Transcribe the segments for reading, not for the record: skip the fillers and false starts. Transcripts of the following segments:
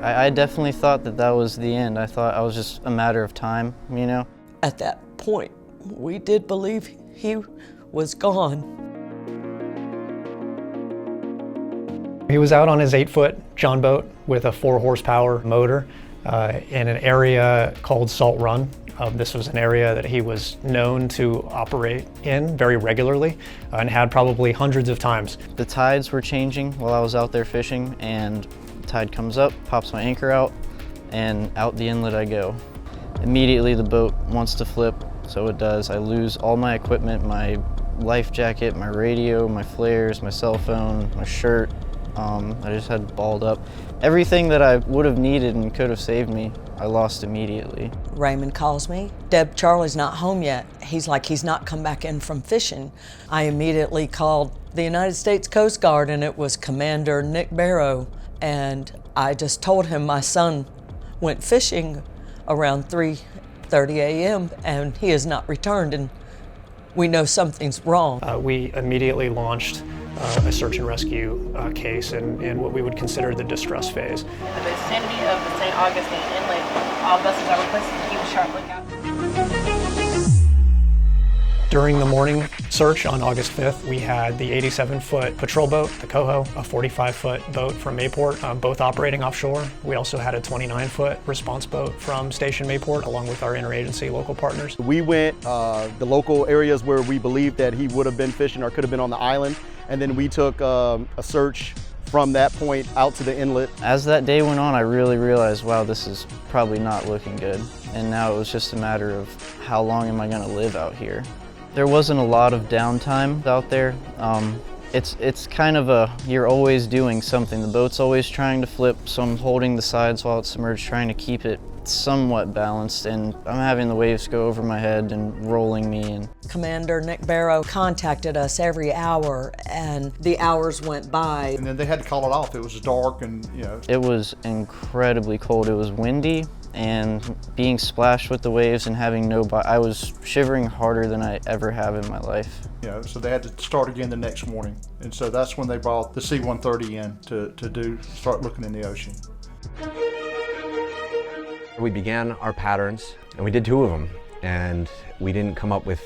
I definitely thought that that was the end. I thought I was just a matter of time, you know? At that point, we did believe he was gone. He was out on his 8-foot John boat with a 4-horsepower motor in an area called Salt Run. This was an area that he was known to operate in very regularly and had probably hundreds of times. The tides were changing while I was out there fishing, and the tide comes up, pops my anchor out, and out the inlet I go. Immediately the boat wants to flip, so it does. I lose all my equipment, my life jacket, my radio, my flares, my cell phone, my shirt. I just had balled up. Everything that I would have needed and could have saved me, I lost immediately. Raymond calls me, Deb, Charlie's not home yet. He's like, he's not come back in from fishing. I immediately called the United States Coast Guard, and it was Commander Nick Barrow. And I just told him my son went fishing around 3:30 a.m. and he has not returned, and we know something's wrong. We immediately launched a search and rescue case in what we would consider the distress phase. In the vicinity of the St. Augustine Inlet, all vessels are requested to keep a sharp lookout. During the morning search on August 5th, we had the 87-foot patrol boat, the Coho, a 45-foot boat from Mayport, both operating offshore. We also had a 29-foot response boat from Station Mayport, along with our interagency local partners. We went the local areas where we believed that he would have been fishing or could have been on the island, and then we took a search from that point out to the inlet. As that day went on, I really realized, wow, this is probably not looking good. And now it was just a matter of how long am I going to live out here? There wasn't a lot of downtime out there. It's kind of a, you're always doing something. The boat's always trying to flip, so I'm holding the sides while it's submerged, trying to keep it somewhat balanced, and I'm having the waves go over my head and rolling me. And Commander Nick Barrow contacted us every hour, and the hours went by. And then they had to call it off. It was dark and, you know. It was incredibly cold. It was windy, and being splashed with the waves and having no I was shivering harder than I ever have in my life. You know, so they had to start again the next morning. And so that's when they brought the C-130 in to start looking in the ocean. We began our patterns, and we did 2 of them, and we didn't come up with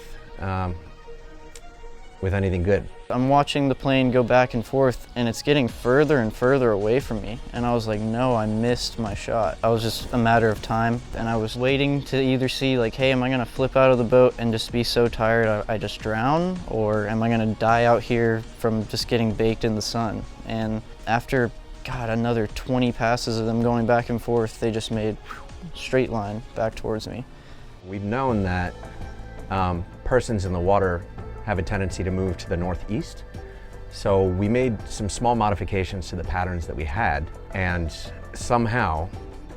anything good. I'm watching the plane go back and forth, and it's getting further and further away from me. And I was like, no, I missed my shot. I was just a matter of time, and I was waiting to either see like, hey, am I gonna flip out of the boat and just be so tired I just drown, or am I gonna die out here from just getting baked in the sun? And after, God, another 20 passes of them going back and forth, they just made straight line back towards me. We've known that persons in the water have a tendency to move to the northeast. So we made some small modifications to the patterns that we had, and somehow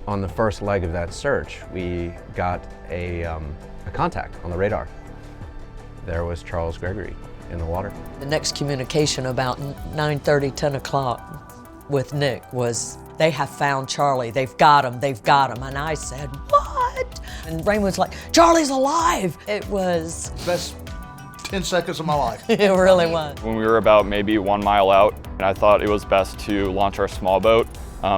on the first leg of that search, we got a contact on the radar. There was Charles Gregory in the water. The next communication about 9:30, 10 o'clock with Nick was, they have found Charlie, they've got him. And I said, what? And Raymond was like, Charlie's alive. It was Best 10 seconds of my life. It really was. When we were about maybe 1 mile out, and I thought it was best to launch our small boat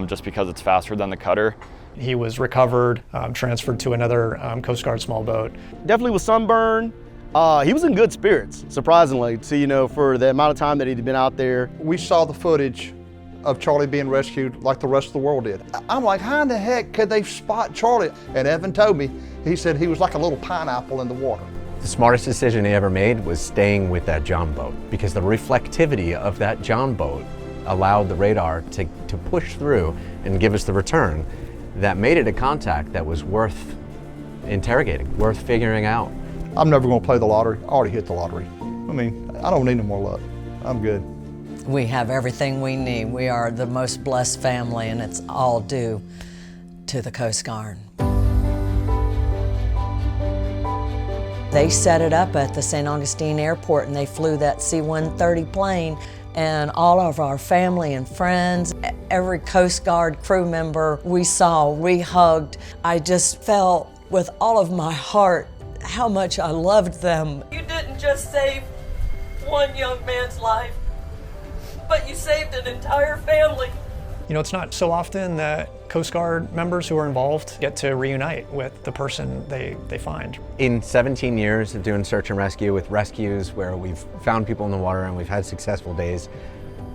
just because it's faster than the cutter. He was recovered, transferred to another Coast Guard small boat. Definitely was sunburned. He was in good spirits, surprisingly, so, you know, for the amount of time that he'd been out there. We saw the footage of Charlie being rescued like the rest of the world did. I'm like, how in the heck could they spot Charlie? And Evan told me, he said he was like a little pineapple in the water. The smartest decision he ever made was staying with that John boat, because the reflectivity of that John boat allowed the radar to push through and give us the return that made it a contact that was worth interrogating, worth figuring out. I'm never gonna play the lottery. I already hit the lottery. I mean, I don't need no more luck. I'm good. We have everything we need. We are the most blessed family, and it's all due to the Coast Guard. They set it up at the St. Augustine Airport, and they flew that C-130 plane, and all of our family and friends, every Coast Guard crew member we saw, we hugged. I just felt with all of my heart how much I loved them. You didn't just save one young man's life, but you saved an entire family. You know, it's not so often that Coast Guard members who are involved get to reunite with the person they find. In 17 years of doing search and rescue with rescues where we've found people in the water and we've had successful days,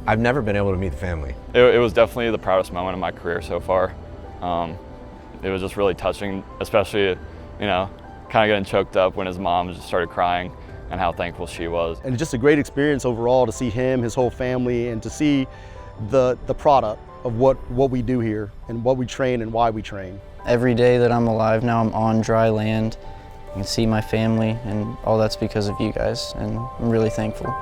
I've never been able to meet the family. It was definitely the proudest moment of my career so far. It was just really touching, especially, you know, kind of getting choked up when his mom just started crying and how thankful she was. And just a great experience overall to see him, his whole family, and to see the product of what we do here and what we train and why we train. Every day that I'm alive now, I'm on dry land. I can see my family, and all that's because of you guys, and I'm really thankful.